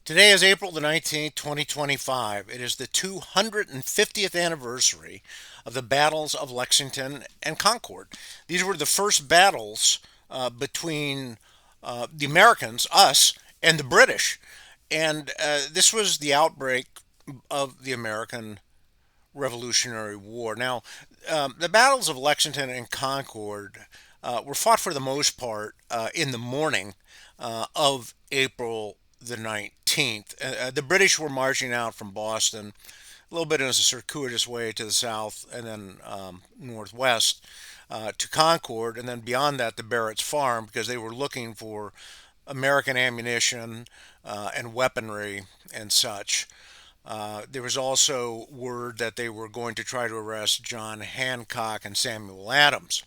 Today is April the 19th, 2025. It is the 250th anniversary of the battles of Lexington and Concord. These were the first battles between the Americans, us, and the British. And this was the outbreak of the American Revolutionary War. Now, the battles of Lexington and Concord were fought for the most part in the morning of April the 19th. The British were marching out from Boston, a little bit in a circuitous way to the south and then northwest to Concord, and then beyond that to Barrett's Farm because they were looking for American ammunition and weaponry and such. There was also word that they were going to try to arrest John Hancock and Samuel Adams.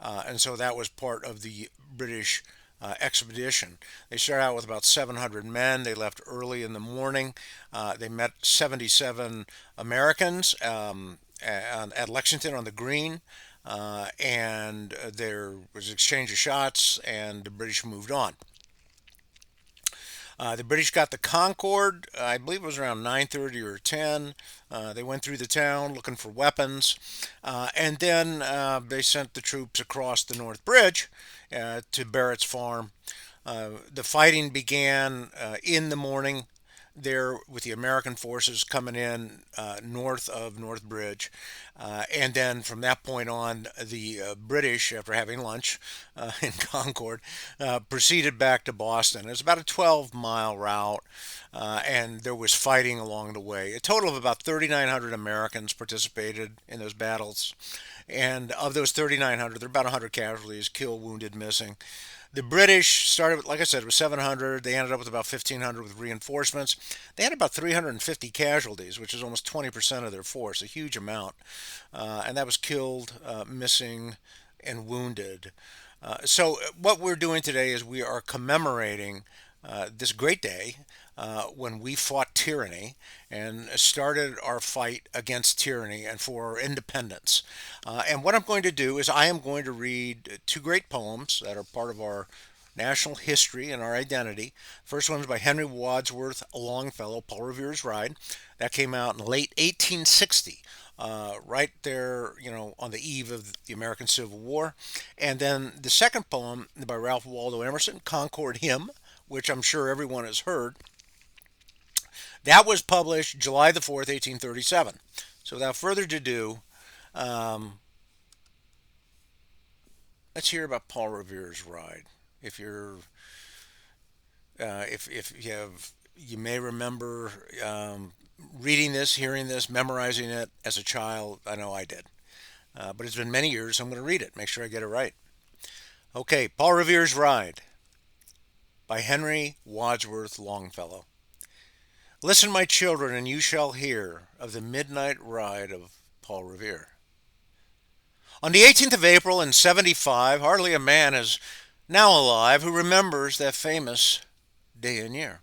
And so that was part of the British expedition. They started out with about 700 men. They left early in the morning. They met 77 Americans at Lexington on the Green. And there was exchange of shots, and the British moved on. The British got the Concord. I believe it was around 9:30 or 10. They went through the town looking for weapons, and then they sent the troops across the North Bridge to Barrett's Farm. The fighting began in the morning there with the American forces coming in north of North Bridge. And then from that point on, the British, after having lunch in Concord, proceeded back to Boston. It was about a 12-mile route, and there was fighting along the way. A total of about 3,900 Americans participated in those battles. And of those 3,900, there were about 100 casualties, killed, wounded, missing. The British started, like I said, with 700. They ended up with about 1,500 with reinforcements. They had about 350 casualties, which is almost 20% of their force, a huge amount. And that was killed, missing, and wounded. So what we're doing today is we are commemorating this great day when we fought tyranny and started our fight against tyranny and for our independence. And what I'm going to do is I am going to read two great poems that are part of our national history and our identity. First one is by Henry Wadsworth Longfellow, Paul Revere's Ride. That came out in late 1860. Right there, on the eve of the American Civil War. And then the second poem by Ralph Waldo Emerson, Concord Hymn, which I'm sure everyone has heard. That was published July the 4th, 1837. So without further ado, um, let's hear about Paul Revere's Ride. If you're, if you have, you may remember reading this, hearing this, memorizing it as a child. I know I did. But it's been many years, so I'm going to read it. Make sure I get it right. Okay, Paul Revere's Ride by Henry Wadsworth Longfellow. Listen, my children, and you shall hear of the midnight ride of Paul Revere. On the 18th of April in 75, hardly a man is now alive who remembers that famous day and year.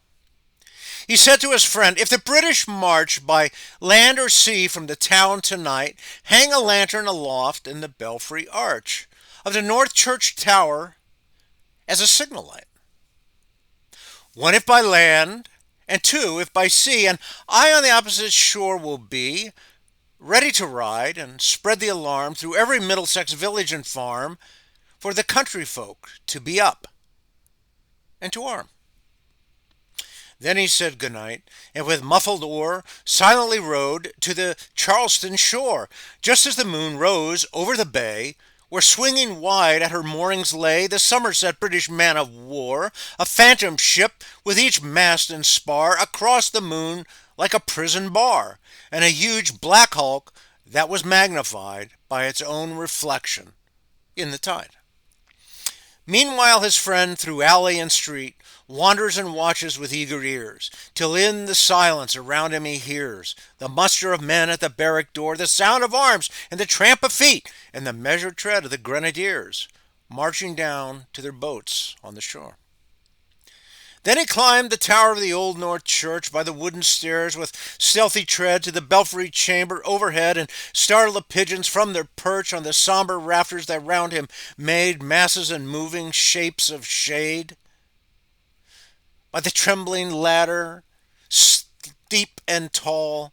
He said to his friend, if the British march by land or sea from the town tonight, hang a lantern aloft in the belfry arch of the North Church Tower as a signal light. One if by land, and two if by sea, and I on the opposite shore will be, ready to ride and spread the alarm through every Middlesex village and farm, for the country folk to be up and to arm. Then he said good night, and with muffled oar silently rowed to the Charleston shore, just as the moon rose over the bay, where swinging wide at her moorings lay the Somerset British man of war, a phantom ship with each mast and spar across the moon like a prison bar, and a huge black hulk that was magnified by its own reflection in the tide. Meanwhile his friend through alley and street wanders and watches with eager ears, till in the silence around him he hears the muster of men at the barrack door, the sound of arms and the tramp of feet, and the measured tread of the grenadiers, marching down to their boats on the shore. Then he climbed the tower of the old North Church by the wooden stairs with stealthy tread to the belfry chamber overhead, and startled the pigeons from their perch on the sombre rafters that round him made masses and moving shapes of shade. By the trembling ladder steep and tall,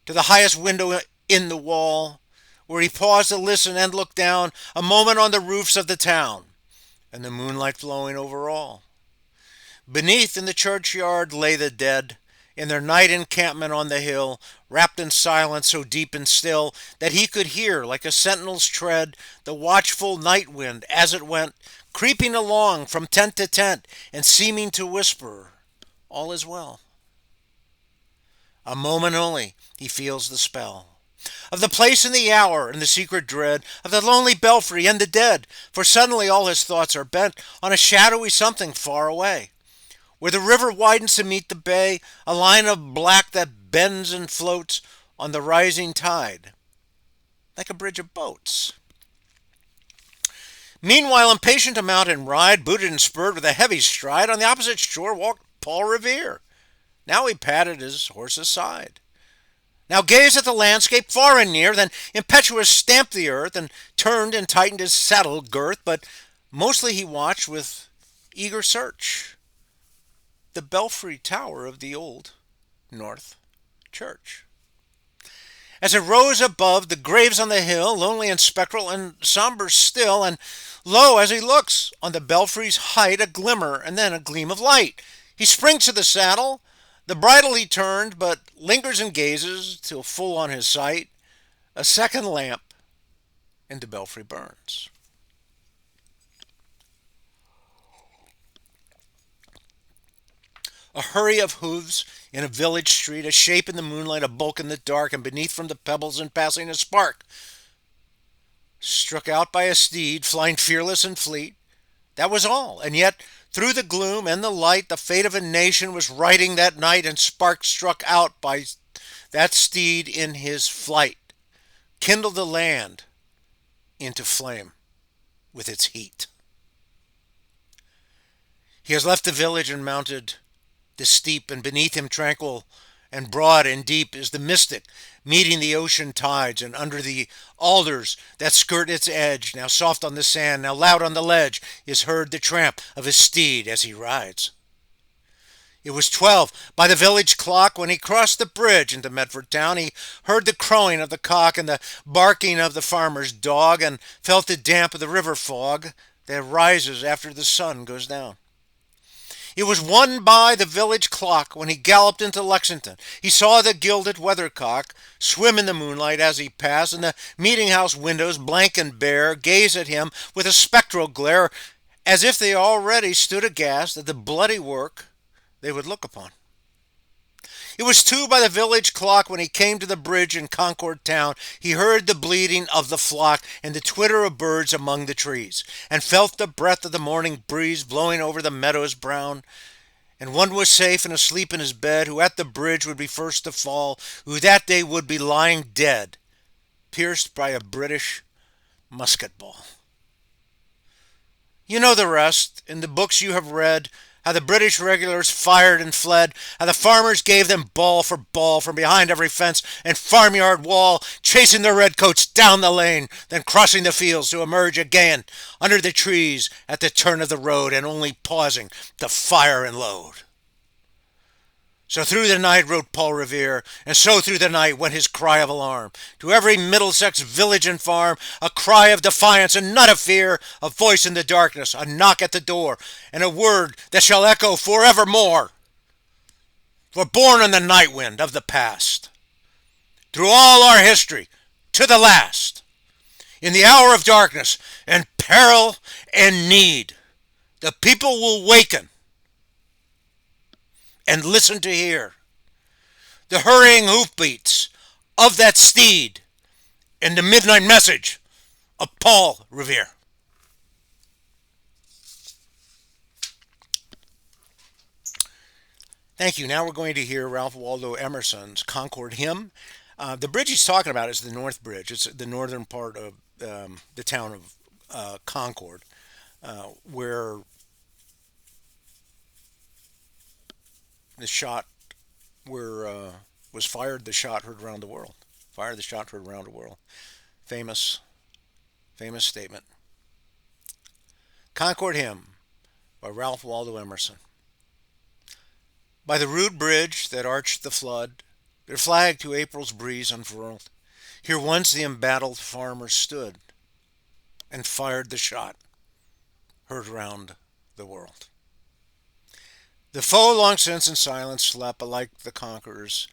to the highest window in the wall, where he paused to listen and look down a moment on the roofs of the town, and the moonlight flowing over all. Beneath in the churchyard lay the dead, in their night encampment on the hill, wrapped in silence so deep and still that he could hear, like a sentinel's tread, the watchful night wind as it went, creeping along from tent to tent, and seeming to whisper, "All is well." A moment only he feels the spell of the place and the hour and the secret dread of the lonely belfry and the dead, for suddenly all his thoughts are bent on a shadowy something far away, where the river widens to meet the bay, a line of black that bends and floats on the rising tide, like a bridge of boats. Meanwhile, impatient to mount and ride, booted and spurred with a heavy stride, on the opposite shore walked Paul Revere. Now he patted his horse's side. Now gazed at the landscape far and near, then impetuous stamped the earth, and turned and tightened his saddle girth, but mostly he watched with eager search the belfry tower of the old North Church. As it rose above the graves on the hill, lonely and spectral and somber still, and lo, as he looks, on the belfry's height a glimmer and then a gleam of light. He springs to the saddle, the bridle he turned, but lingers and gazes till full on his sight a second lamp in the belfry burns. A hurry of hooves in a village street, a shape in the moonlight, a bulk in the dark, and beneath from the pebbles in passing a spark. Struck out by a steed, flying fearless and fleet. That was all, and yet through the gloom and the light the fate of a nation was riding that night, and sparks struck out by that steed in his flight kindled the land into flame with its heat. He has left the village and mounted the steep, and beneath him tranquil and broad and deep is the mystic, meeting the ocean tides, and under the alders that skirt its edge, now soft on the sand, now loud on the ledge, is heard the tramp of his steed as he rides. It was 12 by the village clock when he crossed the bridge into Medford town. He heard the crowing of the cock and the barking of the farmer's dog, and felt the damp of the river fog that rises after the sun goes down. It was 1 by the village clock when he galloped into Lexington. He saw the gilded weathercock swim in the moonlight as he passed, and the meeting-house windows, blank and bare, gaze at him with a spectral glare, as if they already stood aghast at the bloody work they would look upon. It was 2 by the village clock when he came to the bridge in Concord town. He heard the bleating of the flock and the twitter of birds among the trees, and felt the breath of the morning breeze blowing over the meadows brown. And one was safe and asleep in his bed, who at the bridge would be first to fall, who that day would be lying dead, pierced by a British musket ball. You know the rest. In the books you have read, how the British regulars fired and fled, how the farmers gave them ball for ball from behind every fence and farmyard wall, chasing their redcoats down the lane, then crossing the fields to emerge again under the trees at the turn of the road, and only pausing to fire and load. So through the night rode Paul Revere, and so through the night went his cry of alarm. To every Middlesex village and farm, a cry of defiance and not of fear, a voice in the darkness, a knock at the door, and a word that shall echo forevermore. For born in the night wind of the past, through all our history, to the last, in the hour of darkness and peril and need, the people will waken and listen to hear the hurrying hoofbeats of that steed and the midnight message of Paul Revere. Thank you. Now we're going to hear Ralph Waldo Emerson's Concord Hymn. The bridge he's talking about is the North Bridge. It's the northern part of the town of Concord, where the shot was fired. The shot heard around the world. Fired the shot heard around the world. Famous statement. Concord Hymn by Ralph Waldo Emerson. By the rude bridge that arched the flood, their flag to April's breeze unfurled, here once the embattled farmer stood and fired the shot heard round the world. The foe long since in silence slept, alike the conquerors.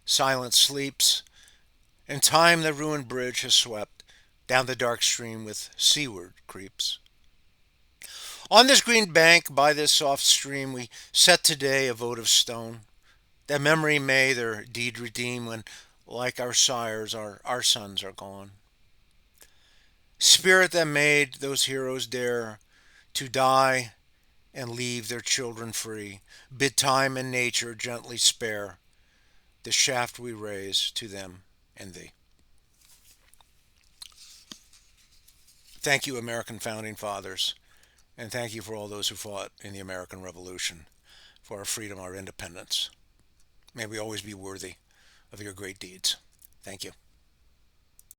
Silence sleeps, and time the ruined bridge has swept down the dark stream with seaward creeps. On this green bank, by this soft stream, we set today a votive stone, that memory may their deed redeem when, like our sires, our sons are gone. Spirit that made those heroes dare to die and leave their children free, bid time and nature gently spare the shaft we raise to them and thee. Thank you, American founding fathers, and thank you for all those who fought in the American Revolution for our freedom, our independence. May we always be worthy of your great deeds. Thank you.